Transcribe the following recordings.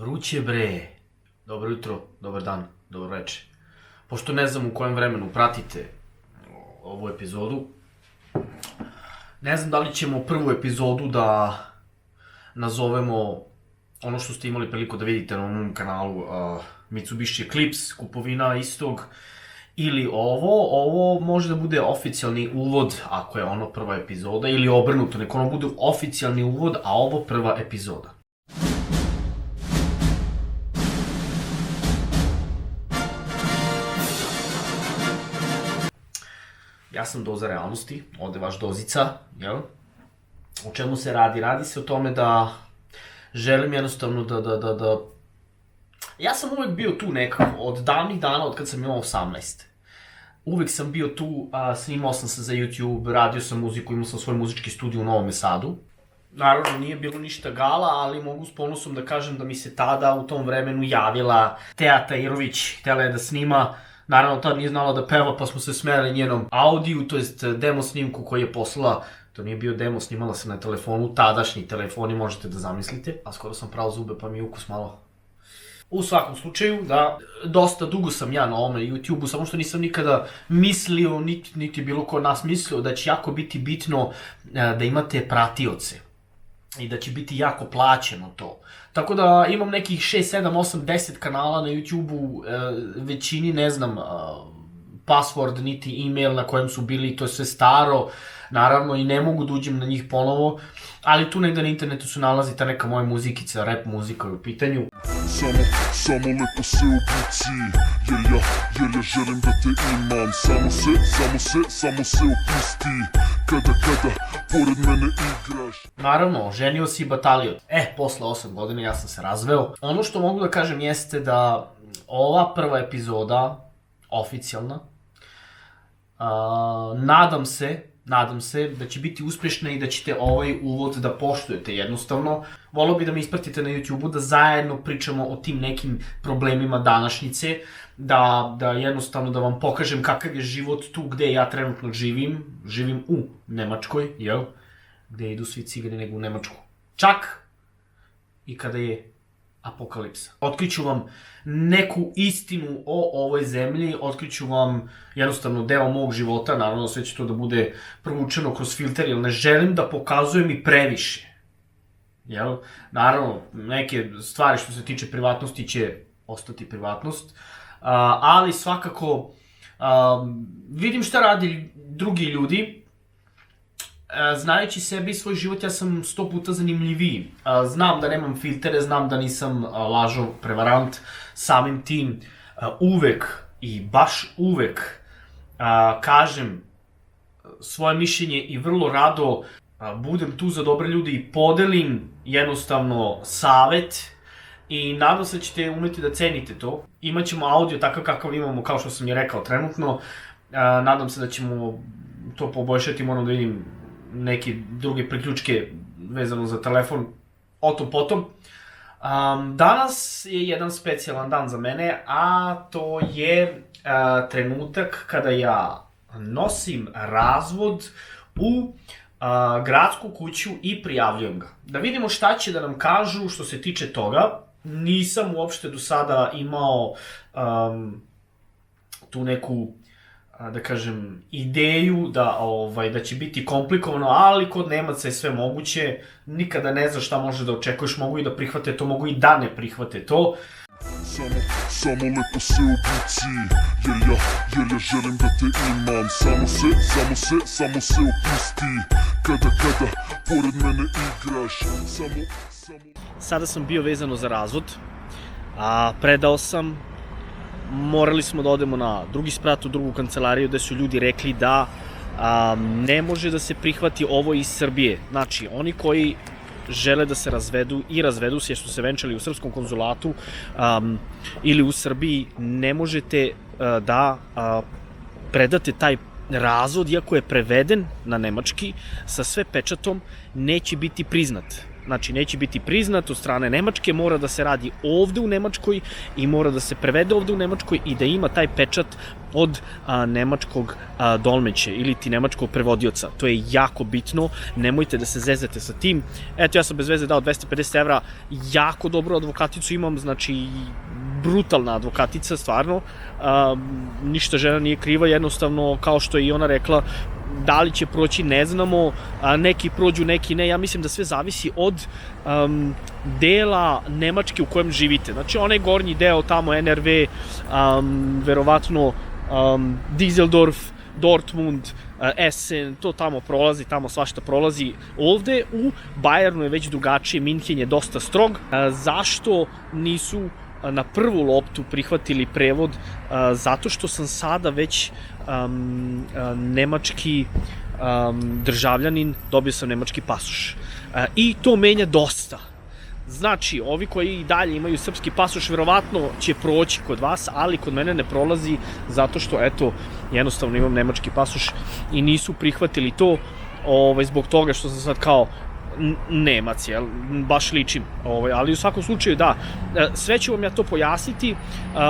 Vruće bre. Dobro jutro, dobar dan, dobro večer. Pošto ne znam u kojem vremenu pratite ovu epizodu, ne znam da li ćemo prvu epizodu da nazovemo ono što ste imali priliku da vidite na ovom kanalu, Mitsubishi Eclipse, kupovina istog, ili ovo može da bude oficijalni uvod, ako je ono prva epizoda, ili obrnuto, neko ono bude oficijalni uvod, a ovo prva epizoda. Ja sam Doza realnosti, ovde vaš Dozica, jel? O čemu se radi? Radi se o tome da želim jednostavno da... Ja sam uvek bio tu nekako, od davnih dana, od kad sam imao 18. Uvek sam bio tu, snimao sam se za YouTube, radio sam muziku, imao sam svoj muzički studio u Novom Sadu. Naravno, nije bilo ništa gala, ali mogu s ponosom da kažem da mi se tada u tom vremenu javila Teja Tajirović, htjela je da snima. Naravno, tad nije znala da peva, pa smo se smijali njenom audiju, to jest demo snimku koji je poslala. To nije bio demo, snimala se na telefonu, tadašnji telefoni, možete da zamislite. A skoro sam prao zube, pa mi je ukus malo. U svakom slučaju, da, dosta dugo sam ja na ovome YouTube-u, samo što nisam nikada mislio, niti bilo ko od nas mislio, da će jako biti bitno da imate pratioce. I da će biti jako plaćeno to. Tako da imam nekih 6, 7, 8, 10 kanala na YouTube-u, većini ne znam password niti email na kojem su bili, to je sve staro, naravno i ne mogu da uđem na njih ponovo, ali tu negde na internetu se nalazi ta neka moja muzikica, rap muzika je u pitanju. Samo lepo se obuci, jer ja želim da te imam. Samo se opusti, kada pored mene igraš. Naravno, ženio si batalio. Posle 8 godina ja sam se razveo. Ono što mogu da kažem jeste da ova prva epizoda, oficijalna, nadam se da će biti uspješna i da ćete ovaj uvod da poštujete jednostavno. Volio bi da me ispratite na YouTube-u, da zajedno pričamo o tim nekim problemima današnjice, da jednostavno da vam pokažem kakav je život tu gde ja trenutno živim. Živim u Nemačkoj, jel? Gde idu svi cigani nego u Nemačku. Čak i kada je apokalipsa. Otkriću vam neku istinu o ovoj zemlji, otkriću vam jednostavno deo mog života, naravno sve će to da bude provučeno kroz filter, jer ne želim da pokazujem i previše. Jel? Naravno, neke stvari što se tiče privatnosti će ostati privatnost, ali svakako vidim šta radi drugi ljudi. Znajući sebe i svoj život, ja sam 100 puta zanimljiviji. Znam da nemam filtere, znam da nisam lažov, prevarant, samim tim uvek i baš uvek kažem svoje mišljenje i vrlo rado budem tu za dobre ljudi i podelim jednostavno savet i nadam se da ćete umeti da cenite to. Imaćemo audio takav kakav imamo, kao što sam je rekao trenutno. Nadam se da ćemo to poboljšati, moram da vidim neke druge priključke vezano za telefon, o tom potom. Danas je jedan specijalan dan za mene, a to je trenutak kada ja nosim razvod u gradsku kuću i prijavljujem ga. Da vidimo šta će da nam kažu što se tiče toga. Nisam uopšte do sada imao tu neku, da kažem, ideju da će biti komplikovano, ali kod Nemaca je sve moguće, nikada ne znaš šta može da očekuješ, mogu i da prihvate to, mogu i da ne prihvate to. Samo lepo se obuci, jer ja želim da te imam. Samo se opusti, kada pored mene igraš. Sada sam bio vezano za razvod, predao sam. Morali smo da odemo na drugi sprat u drugu kancelariju gde su ljudi rekli da ne može da se prihvati ovo iz Srbije. Znači, oni koji žele da se razvedu i razvedu se jer su se venčali u srpskom konzulatu ili u Srbiji, ne možete da predate taj razvod, iako je preveden na nemački, sa sve pečatom, neće biti priznat. Znači, neće biti priznat od strane Nemačke, mora da se radi ovde u Nemačkoj i mora da se prevede ovde u Nemačkoj i da ima taj pečat od nemačkog dolmeće ili ti nemačkog prevodioca. To je jako bitno, nemojte da se zezete sa tim. Eto, ja sam bez veze dao 250 evra, jako dobru advokaticu imam, znači brutalna advokatica, stvarno. Ništa žena nije kriva, jednostavno, kao što je i ona rekla, da li će proći ne znamo, neki prođu, neki ne. Ja mislim da sve zavisi od dela Nemačke u kojem živite. Znači, onaj gornji deo tamo, NRV, verovatno Düsseldorf, Dortmund, Essen, to tamo prolazi, tamo svašta prolazi. Ovde u Bayernu je već drugačije, Minhen je dosta strog. Zašto nisu na prvu loptu prihvatili prevod? Zato što sam sada već nemački državljanin, dobio sam nemački pasoš. I to menja dosta. Znači, ovi koji i dalje imaju srpski pasoš, verovatno će proći kod vas, ali kod mene ne prolazi zato što, eto, jednostavno imam nemački pasoš i nisu prihvatili to zbog toga što sam sad kao Nemac, jel? Baš ličim. Ali u svakom slučaju, da, sve ću vam ja to pojasniti,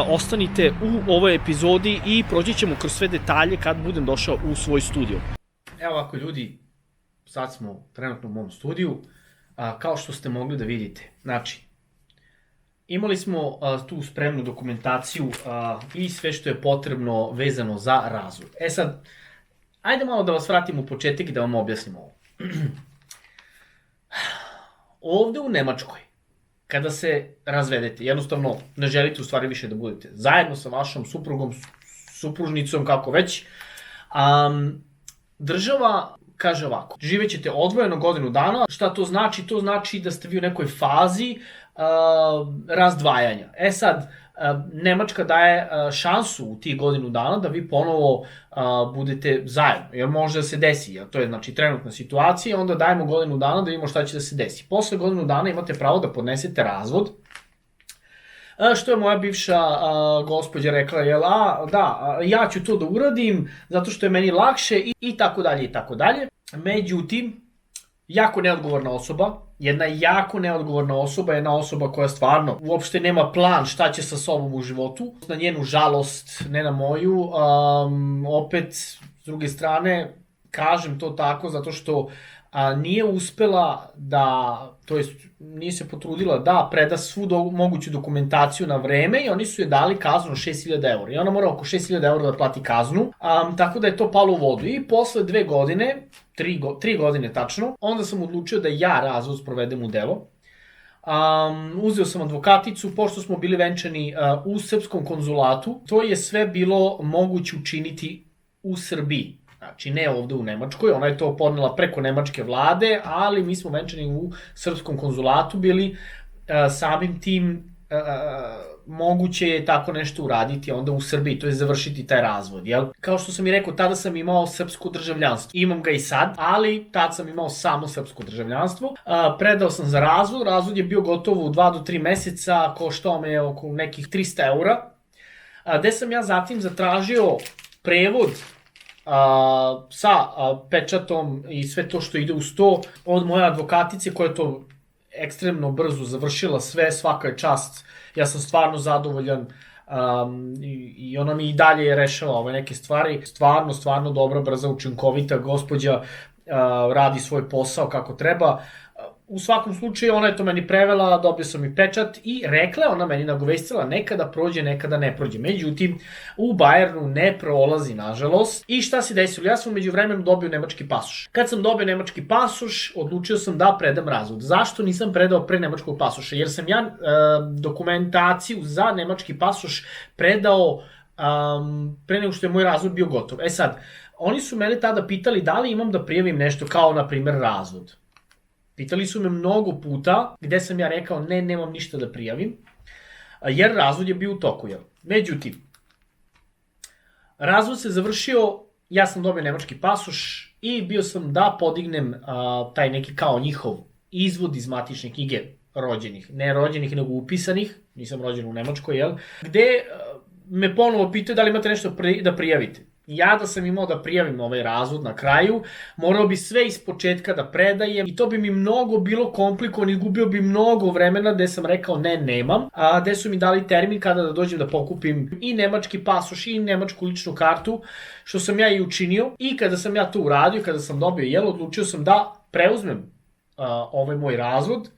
ostanite u ovoj epizodi i proći ćemo kroz sve detalje kad budem došao u svoj studio. Evo ovako ljudi, sad smo trenutno u mom studiju, kao što ste mogli da vidite. Znači, imali smo tu spremnu dokumentaciju i sve što je potrebno vezano za razvod. E sad, ajde malo da vas vratim u početak i da vam objasnim ovo. Ovde u Nemačkoj, kada se razvedete, jednostavno ne želite u stvari više da budete zajedno sa vašom suprugom, supružnicom, kako već, država kaže ovako, živećete odvojeno godinu dana. Šta to znači? To znači da ste vi u nekoj fazi razdvajanja. E sad, Nemačka daje šansu u tih godinu dana da vi ponovo budete zajedno, jer može da se desi, jer to je znači trenutna situacija, onda dajemo godinu dana da vidimo šta će da se desi. Posle godinu dana imate pravo da podnesete razvod, što je moja bivša gospođa rekla, ja ću to da uradim zato što je meni lakše i tako dalje i tako dalje. Međutim, jako neodgovorna osoba, jedna osoba koja stvarno uopšte nema plan šta će sa sobom u životu, na njenu žalost, ne na moju, opet, s druge strane, kažem to tako zato što nije uspela da, to jest nije se potrudila da preda svu moguću dokumentaciju na vreme i oni su je dali kaznu 6.000 € i ona mora oko 6.000 € da plati kaznu, tako da je to palo u vodu i posle 2 godine, 3 godine tačno, onda sam odlučio da ja razvod sprovedem u delo. Uzeo sam advokaticu, pošto smo bili venčani u srpskom konzulatu, to je sve bilo moguće učiniti u Srbiji. Znači, ne ovde u Nemačkoj, ona je to podnela preko nemačke vlade, ali mi smo venčani u srpskom konzulatu bili, samim tim moguće je tako nešto uraditi onda u Srbiji, to je završiti taj razvod, jel? Kao što sam i rekao, tada sam imao srpsko državljanstvo. Imam ga i sad, ali tad sam imao samo srpsko državljanstvo. Predao sam za razvod, razvod je bio gotovo u 2 do 3 meseca, koštao me oko nekih 300 €, gde sam ja zatim zatražio prevod sa pečatom i sve to što ide uz to od moje advokatice koja je to ekstremno brzo završila sve, svaka je čast, ja sam stvarno zadovoljan i ona mi i dalje rešava ove neke stvari, stvarno dobra, brza, učinkovita gospođa, radi svoj posao kako treba. U svakom slučaju, ona je to meni prevela, dobio sam i pečat i rekla je, ona meni nagovestila, nekada prođe, nekada ne prođe. Međutim, u Bayernu ne prolazi, nažalost. I šta se desilo? Ja sam među vremenu dobio nemački pasoš. Kad sam dobio nemački pasoš, odlučio sam da predam razvod. Zašto nisam predao pre nemačkog pasoša? Jer sam ja dokumentaciju za nemački pasoš predao pre nego što je moj razvod bio gotov. E sad, oni su mene tada pitali da li imam da prijavim nešto kao, na primer, razvod. Pitali su me mnogo puta, gde sam ja rekao ne, nemam ništa da prijavim, jer razvod je bio u toku. Međutim, razvod se završio, ja sam dobio nemački pasoš i bio sam da podignem taj neki kao njihov izvod iz matične knjige rođenih. Ne rođenih, nego upisanih, nisam rođen u Nemačkoj, gde me ponovo pitaju da li imate nešto da prijavite. Ja da sam imao da prijavim ovaj razvod na kraju, morao bi sve iz početka da predajem i to bi mi mnogo bilo komplikovano, izgubio bi mnogo vremena gde sam rekao ne, nemam, a gde su mi dali termin kada da dođem da pokupim i nemački pasoš i nemačku ličnu kartu, što sam ja i učinio. I kada sam ja to uradio, kada sam dobio odlučio sam da preuzmem ovaj moj razvod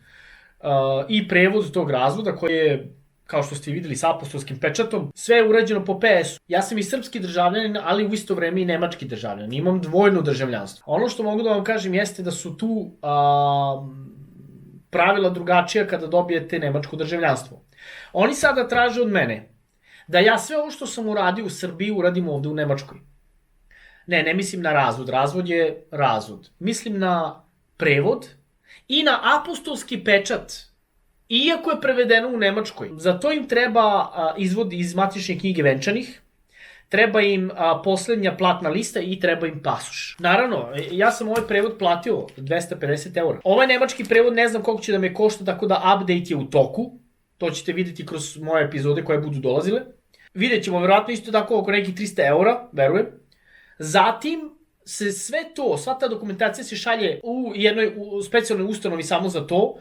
i prevod tog razvoda koji je, kao što ste videli, sa apostolskim pečatom. Sve je urađeno po PS-u. Ja sam i srpski državljanin, ali u isto vreme i nemački državljanin. Imam dvojno državljanstvo. Ono što mogu da vam kažem jeste da su tu pravila drugačija kada dobijete nemačko državljanstvo. Oni sada traže od mene da ja sve ovo što sam uradio u Srbiji uradim ovde u Nemačkoj. Ne mislim na razvod. Razvod je razvod. Mislim na prevod i na apostolski pečat. Iako je prevedeno u Nemačkoj. Za to im treba izvod iz matične knjige venčanih, treba im poslednja platna lista i treba im pasoš. Naravno, ja sam ovaj prevod platio 250 €. Ovaj nemački prevod ne znam koliko će da me košta, tako da update je u toku. To ćete vidjeti kroz moje epizode koje budu dolazile. Vidjet ćemo vjerojatno isto tako oko nekih 300 €, verujem. Zatim se sve to, sva ta dokumentacija se šalje u jednoj specijalnoj ustanovi samo za to,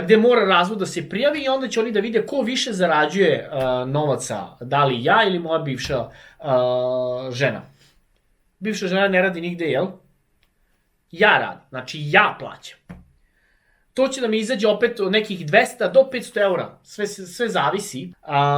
gde mora razvod da se prijavi i onda će oni da vide ko više zarađuje novaca, da li ja ili moja bivša žena. Bivša žena ne radi nigde, jel? Ja radim, znači ja plaćam. To će da mi izađe opet od nekih 200 do 500 €, sve zavisi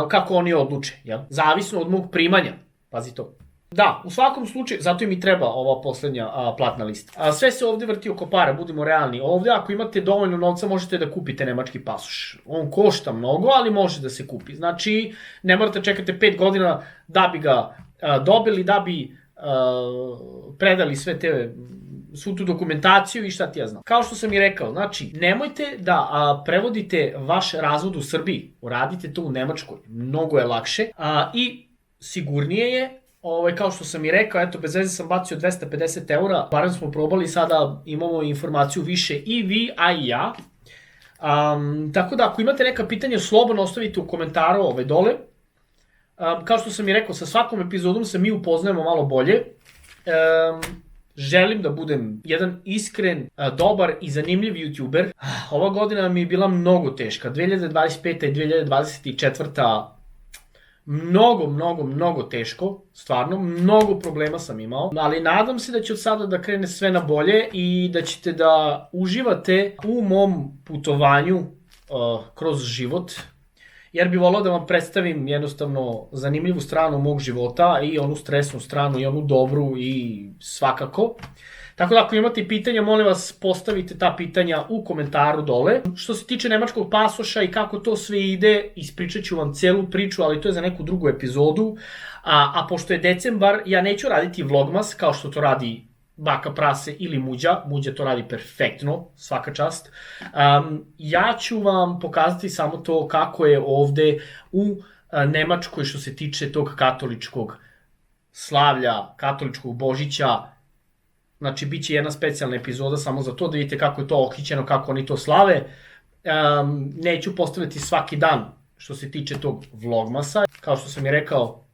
kako oni odluče, jel? Zavisno od mog primanja, pazi to. Da, u svakom slučaju, zato mi treba ova poslednja platna lista. Sve se ovde vrti oko para, budimo realni. Ovde ako imate dovoljno novca možete da kupite nemački pasoš. On košta mnogo, ali može da se kupi. Znači, ne morate čekati 5 godina da bi ga dobili, da bi predali svu tu dokumentaciju i šta ti ja znam. Kao što sam i rekao, znači, nemojte da prevodite vaš razvod u Srbiji. Uradite to u Nemačkoj. Mnogo je lakše i sigurnije je. Kao što sam i rekao, eto, bez veze sam bacio 250 €, barem smo probali, sada imamo informaciju više i vi, a i ja. Tako da, ako imate neka pitanja, slobodno ostavite u komentaru dole. Kao što sam i rekao, sa svakom epizodom se mi upoznajemo malo bolje. Želim da budem jedan iskren, dobar i zanimljiv YouTuber. Ova godina mi je bila mnogo teška. 2025. i 2024. Mnogo teško, stvarno, mnogo problema sam imao, ali nadam se da će od sada da krene sve na bolje i da ćete da uživate u mom putovanju kroz život, jer bi volao da vam predstavim jednostavno zanimljivu stranu mog života i onu stresnu stranu i onu dobru i svakako. Tako da ako imate pitanja, molim vas postavite ta pitanja u komentaru dole. Što se tiče nemačkog pasoša i kako to sve ide, ispričat ću vam celu priču, ali to je za neku drugu epizodu. A pošto je decembar, ja neću raditi vlogmas kao što to radi Baka Prase ili Muđa. Muđa to radi perfektno, svaka čast. Ja ću vam pokazati samo to kako je ovde u Nemačkoj što se tiče tog katoličkog slavlja, katoličkog Božića. Znači, bit će jedna specijalna epizoda samo za to, da vidite kako je to okićeno, kako oni to slave. Neću postavljati svaki dan što se tiče tog vlogmasa. Kao što sam i rekao,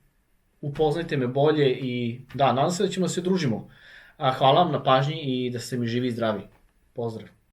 upoznajte me bolje i da, nadam se da ćemo se družimo. Hvala vam na pažnji i da ste mi živi i zdravi. Pozdrav!